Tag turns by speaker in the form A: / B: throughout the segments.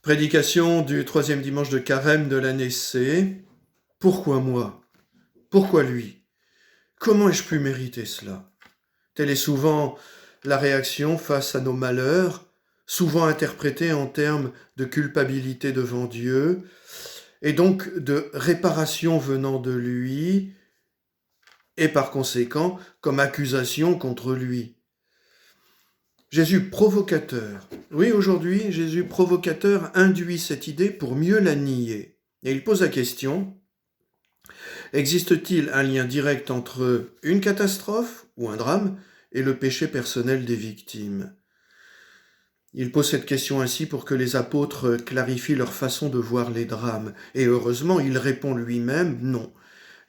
A: Prédication du troisième dimanche de Carême de l'année C. Pourquoi moi? Pourquoi lui? Comment ai-je pu mériter cela? Telle est souvent la réaction face à nos malheurs, souvent interprétée en termes de culpabilité devant Dieu, et donc de réparation venant de lui, et par conséquent comme accusation contre lui. Jésus provocateur. Oui, aujourd'hui, Jésus provocateur induit cette idée pour mieux la nier. Et il pose la question, existe-t-il un lien direct entre une catastrophe ou un drame et le péché personnel des victimes? Il pose cette question ainsi pour que les apôtres clarifient leur façon de voir les drames. Et heureusement, il répond lui-même non.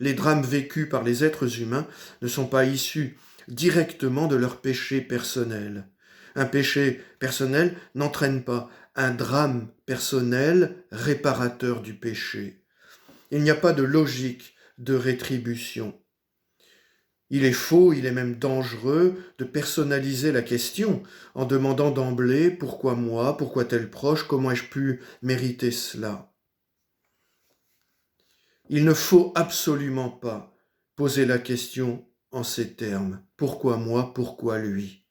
A: Les drames vécus par les êtres humains ne sont pas issus directement de leur péché personnel. Un péché personnel n'entraîne pas un drame personnel réparateur du péché. Il n'y a pas de logique de rétribution. Il est faux, il est même dangereux de personnaliser la question en demandant d'emblée pourquoi moi, pourquoi tel proche, comment ai-je pu mériter cela. Il ne faut absolument pas poser la question en ces termes. Pourquoi moi, pourquoi lui?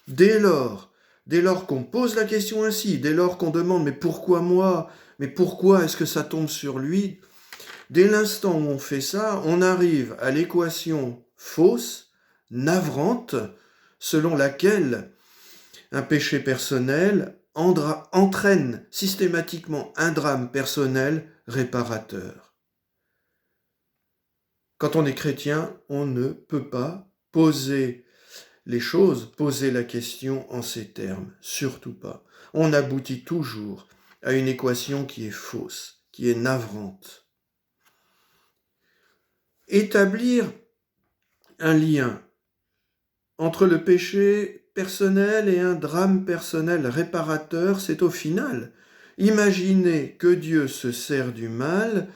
A: Dès lors qu'on pose la question ainsi, dès lors qu'on demande mais pourquoi moi, mais pourquoi est-ce que ça tombe sur lui, dès l'instant où on fait ça, on arrive à l'équation fausse, navrante, selon laquelle un péché personnel entraîne systématiquement un drame personnel réparateur. Quand on est chrétien, on ne peut pas poser les choses, poser la question en ces termes, surtout pas. On aboutit toujours à une équation qui est fausse, qui est navrante. Établir un lien entre le péché personnel et un drame personnel réparateur, c'est au final imaginer que Dieu se sert du mal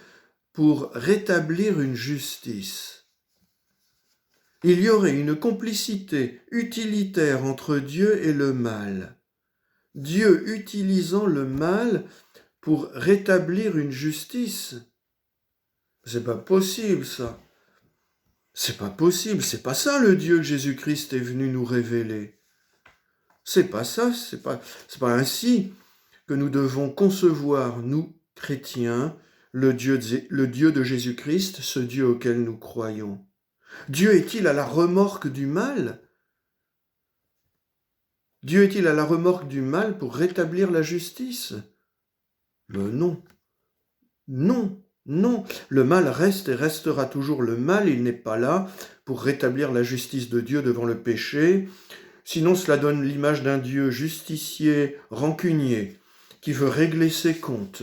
A: pour rétablir une justice. Il y aurait une complicité utilitaire entre Dieu et le mal. Dieu utilisant le mal pour rétablir une justice. C'est pas possible, ça. C'est pas possible, c'est pas ça le Dieu que Jésus-Christ est venu nous révéler. C'est pas ça, c'est pas ainsi que nous devons concevoir, nous, chrétiens, le Dieu de Jésus-Christ, ce Dieu auquel nous croyons. Dieu est-il à la remorque du mal? Dieu est-il à la remorque du mal pour rétablir la justice? Non. Non. Le mal reste et restera toujours le mal. Il n'est pas là pour rétablir la justice de Dieu devant le péché. Sinon, cela donne l'image d'un Dieu justicier, rancunier, qui veut régler ses comptes.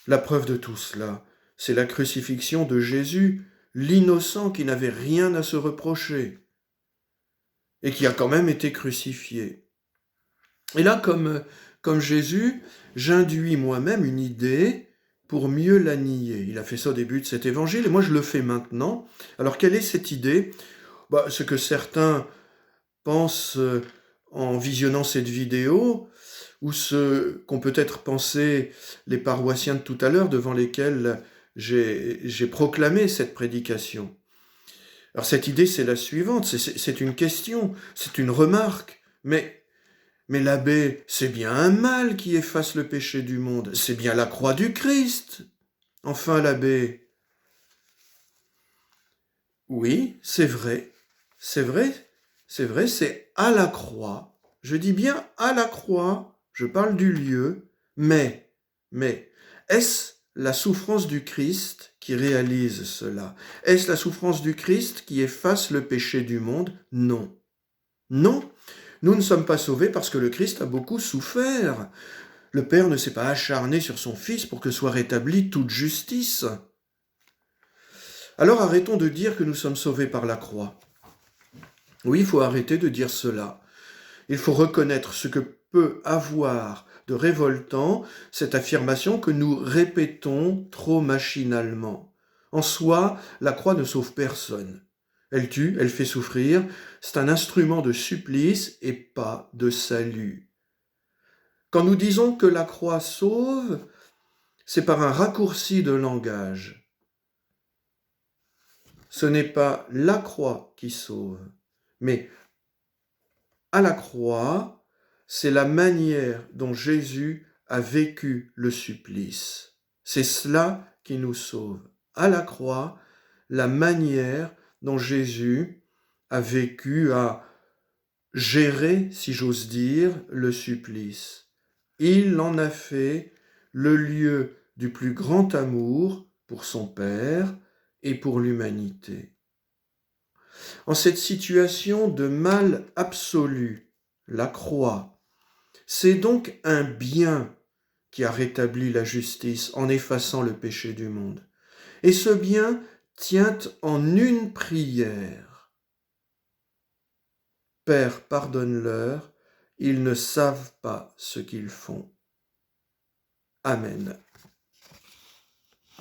A: La preuve de tout cela, c'est la crucifixion de Jésus, l'innocent qui n'avait rien à se reprocher et qui a quand même été crucifié. Et là, comme Jésus, j'induis moi-même une idée pour mieux la nier. Il a fait ça au début de cet évangile et moi je le fais maintenant. Alors quelle est cette idée? Ce que certains pensent en visionnant cette vidéo, ou ce qu'ont peut-être pensé les paroissiens de tout à l'heure devant lesquels j'ai proclamé cette prédication. Alors cette idée, c'est la suivante, c'est une question, c'est une remarque, mais l'abbé, c'est bien un mal qui efface le péché du monde, c'est bien la croix du Christ. Enfin l'abbé, oui, c'est vrai, c'est à la croix, je dis bien à la croix, je parle du lieu, mais, est-ce la souffrance du Christ qui réalise cela? Est-ce la souffrance du Christ qui efface le péché du monde? Non. Non, nous ne sommes pas sauvés parce que le Christ a beaucoup souffert. Le Père ne s'est pas acharné sur son Fils pour que soit rétablie toute justice. Alors arrêtons de dire que nous sommes sauvés par la croix. Oui, il faut arrêter de dire cela. Il faut reconnaître ce que peut avoir de révoltant cette affirmation que nous répétons trop machinalement. En soi, la croix ne sauve personne. Elle tue, elle fait souffrir, c'est un instrument de supplice et pas de salut. Quand nous disons que la croix sauve, c'est par un raccourci de langage. Ce n'est pas la croix qui sauve, mais à la croix, c'est la manière dont Jésus a vécu le supplice. C'est cela qui nous sauve. À la croix, la manière dont Jésus a vécu, a géré, si j'ose dire, le supplice. Il en a fait le lieu du plus grand amour pour son Père et pour l'humanité. En cette situation de mal absolu, la croix, c'est donc un bien qui a rétabli la justice en effaçant le péché du monde. Et ce bien tient en une prière. Père, pardonne-leur, ils ne savent pas ce qu'ils font. Amen.